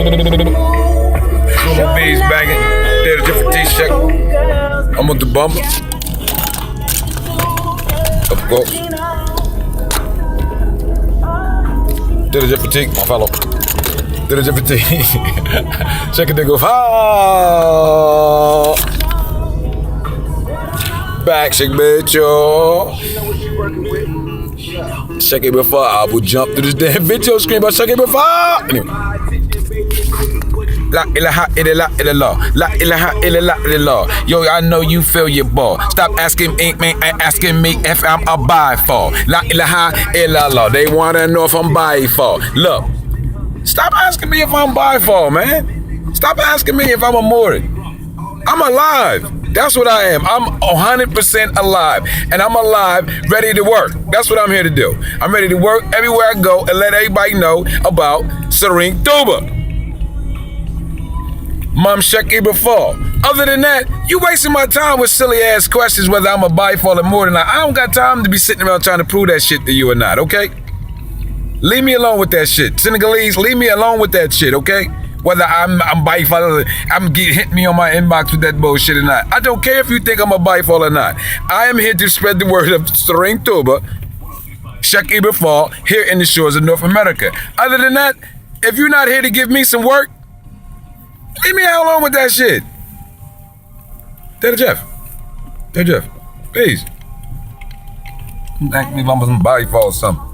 Solo B's banging. There's a different T-shirt. I'm on the bump. Of course. There's a different T, my fellow. There's a different T. Check it, they go. Ah. Back, shake, bitch, yo. Shake it before I will jump to this damn video screen, but shake it before. Anyway. La ilaha illallah. La ilaha illallah. Yo, I know you feel your ball. Stop asking me if I'm a buy for. La ilaha illallah. They wanna know if I'm buy for. Look, stop asking me if I'm buy for, man. Stop asking me if I'm a Maury. I'm alive. That's what I am. I'm 100% alive. And I'm alive, ready to work. That's what I'm here to do. I'm ready to work everywhere I go and let everybody know about Serene Tuba. Mom Sheki before. Other than that, you wasting my time with silly ass questions whether I'm a bifall or more than not. I don't got time to be sitting around trying to prove that shit to you or not, okay? Leave me alone with that shit. Senegalese, leave me alone with that shit, okay? Whether I'm bifall, hit me on my inbox with that bullshit or not. I don't care if you think I'm a bifall or not. I am here to spread the word of Serene Tuba, Sheki before, here in the shores of North America. Other than that, if you're not here to give me some work, leave me alone with that shit. Tell Jeff. Please. Ask me if I'm some body fall or something.